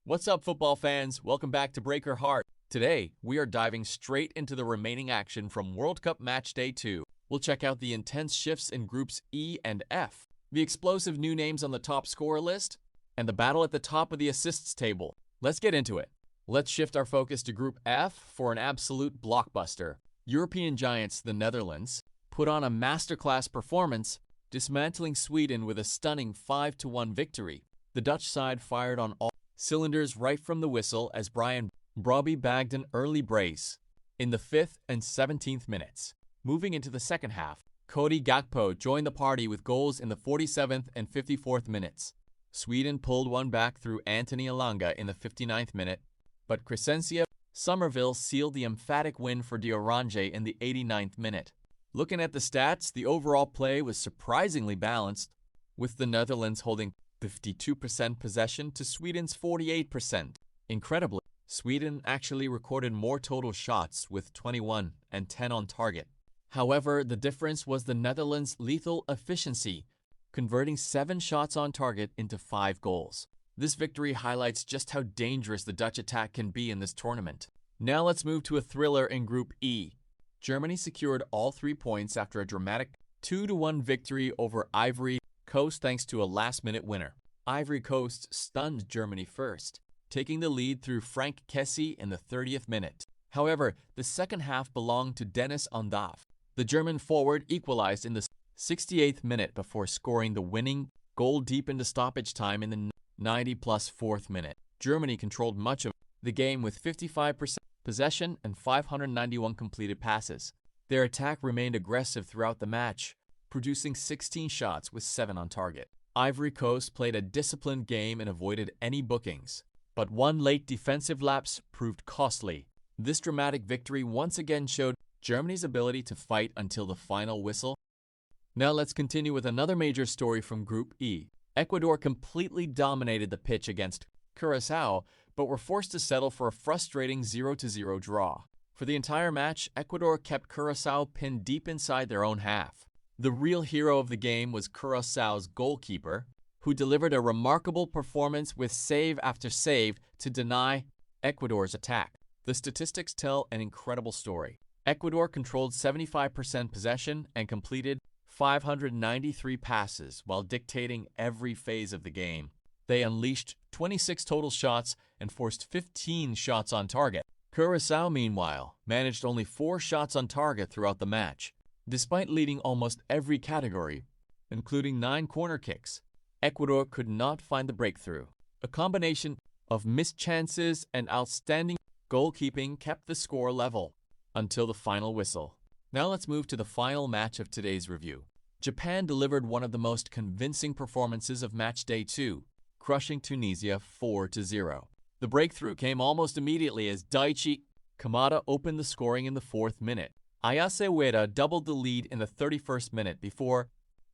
What's up, football fans? Welcome back to Break Your Heart. Today, we are diving straight into the remaining action from World Cup Matchday 2. We'll check out the intense shifts in Groups E and F, the explosive new names on the top scorer list, and the battle at the top of the assists table. Let's get into it. Let's shift our focus to Group F for an absolute blockbuster. European giants, the Netherlands, put on a masterclass performance, dismantling Sweden with a stunning 5-1 victory. The Dutch side fired on all cylinders right from the whistle as Brian Brobby bagged an early brace in the 5th and 17th minutes. Moving into the second half, Cody Gakpo joined the party with goals in the 47th and 54th minutes. Sweden pulled one back through Anthony Elanga in the 59th minute, but Crescencio Somerville sealed the emphatic win for the Orange in the 89th minute. Looking at the stats, the overall play was surprisingly balanced, with the Netherlands holding 52% possession to Sweden's 48%. Incredibly, Sweden actually recorded more total shots with 21 and 10 on target. However, the difference was the Netherlands' lethal efficiency, converting 7 shots on target into 5 goals. This victory highlights just how dangerous the Dutch attack can be in this tournament. Now let's move to a thriller in Group E. Germany secured all 3 points after a dramatic 2-1 victory over Ivory Coast thanks to a last-minute winner. Ivory Coast stunned Germany first, taking the lead through Frank Kessie in the 30th minute. However, the second half belonged to DENIS UNDAV. The German forward equalized in the 68th minute before scoring the winning goal deep into stoppage time in the 90-plus 4th minute. Germany controlled much of the game with 55% possession and 591 completed passes. Their attack remained aggressive throughout the match, producing 16 shots with 7 on target. Ivory Coast played a disciplined game and avoided any bookings, but one late defensive lapse proved costly. This dramatic victory once again showed Germany's ability to fight until the final whistle. Now let's continue with another major story from Group E. Ecuador completely dominated the pitch against Curaçao, but were forced to settle for a frustrating 0-0 draw. For the entire match, Ecuador kept Curaçao pinned deep inside their own half. The real hero of the game was Curaçao's goalkeeper, who delivered a remarkable performance with save after save to deny Ecuador's attack. The statistics tell an incredible story. Ecuador controlled 75% possession and completed 593 passes while dictating every phase of the game. They unleashed 26 total shots and forced 15 shots on target. Curaçao, meanwhile, managed only 4 shots on target throughout the match. Despite leading almost every category, including 9 corner kicks, Ecuador could not find the breakthrough. A combination of missed chances and outstanding goalkeeping kept the score level until the final whistle. Now let's move to the final match of today's review. Japan delivered one of the most convincing performances of Matchday 2, crushing Tunisia 4-0. The breakthrough came almost immediately as Daichi Kamada opened the scoring in the 4th minute. Ayase Ueda doubled the lead in the 31st minute before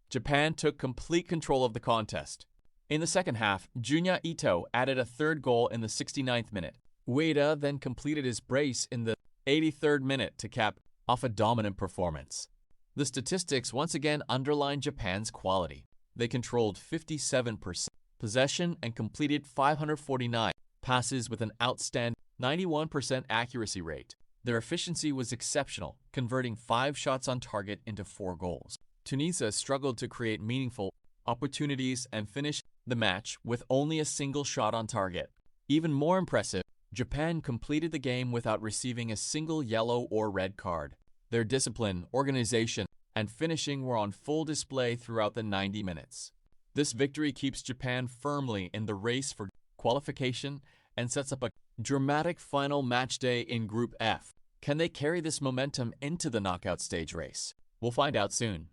Japan took complete control of the contest. In the second half, Junya Ito added a 3rd goal in the 69th minute. Ueda then completed his brace in the 83rd minute to cap off a dominant performance. The statistics once again underline Japan's quality. They controlled 57% possession and completed 549 passes with an outstanding 91% accuracy rate. Their efficiency was exceptional, converting 5 shots on target into 4 goals. Tunisia struggled to create meaningful opportunities and finished the match with only a single shot on target. Even more impressive, Japan completed the game without receiving a single yellow or red card. Their discipline, organization, and finishing were on full display throughout the 90 minutes. This victory keeps Japan firmly in the race for qualification and sets up a dramatic final match day in Group F. Can they carry this momentum into the knockout stage race? We'll find out soon.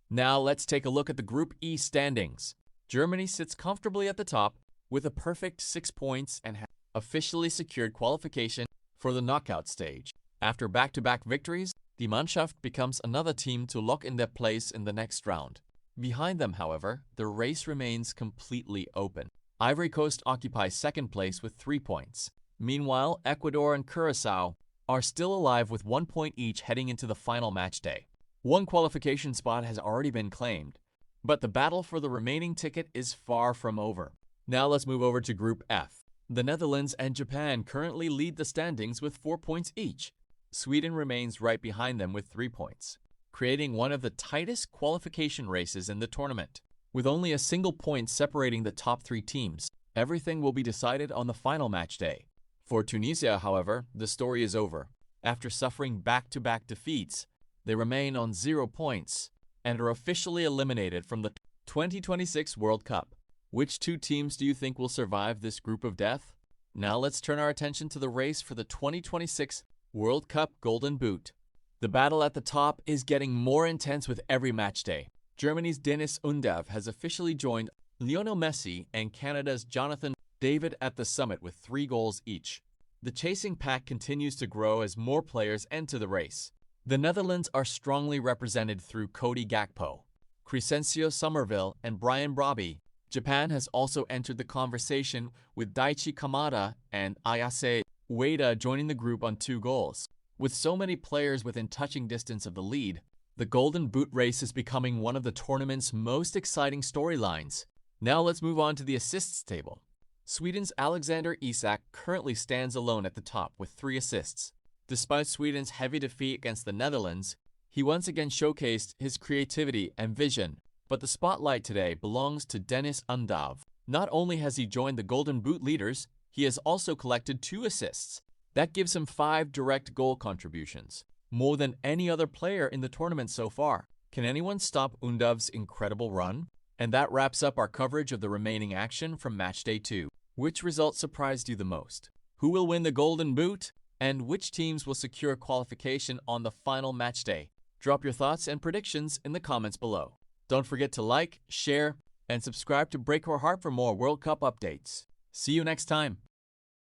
Now let's take a look at the Group E standings. Germany sits comfortably at the top with a perfect 6 points and has officially secured qualification for the knockout stage. After back-to-back victories, the Mannschaft becomes another team to lock in their place in the next round. Behind them, however, the race remains completely open. Ivory Coast occupies 2nd place with 3 points. Meanwhile, Ecuador and Curaçao are still alive with 1 point each heading into the final match day. One qualification spot has already been claimed, but the battle for the remaining ticket is far from over. Now let's move over to Group F. The Netherlands and Japan currently lead the standings with 4 points each. Sweden remains right behind them with 3 points, creating one of the tightest qualification races in the tournament. With only a single point separating the top 3 teams, everything will be decided on the final match day. For Tunisia, however, the story is over. After suffering back-to-back defeats, they remain on 0 points and are officially eliminated from the 2026 World Cup. Which 2 teams do you think will survive this group of death? Now let's turn our attention to the race for the 2026 World Cup Golden Boot. The battle at the top is getting more intense with every match day. Germany's DENIS UNDAV has officially joined Lionel Messi and Canada's Jonathan David at the summit with 3 goals each. The chasing pack continues to grow as more players enter the race. The Netherlands are strongly represented through Cody Gakpo, Crescencio Somerville, and Brian Brobby. Japan has also entered the conversation with Daichi Kamada and Ayase Ueda joining the group on 2 goals. With so many players within touching distance of the lead, the Golden Boot race is becoming one of the tournament's most exciting storylines. Now let's move on to the assists table. Sweden's Alexander Isak currently stands alone at the top with 3 assists. Despite Sweden's heavy defeat against the Netherlands, he once again showcased his creativity and vision. But the spotlight today belongs to DENIS UNDAV. Not only has he joined the Golden Boot leaders, he has also collected 2 assists. That gives him 5 direct goal contributions, more than any other player in the tournament so far. Can anyone stop Undav's incredible run? And that wraps up our coverage of the remaining action from Matchday 2. Which result surprised you the most? Who will win the Golden Boot? And which teams will secure qualification on the final matchday? Drop your thoughts and predictions in the comments below. Don't forget to like, share, and subscribe to Break Your Heart for more World Cup updates. See you next time.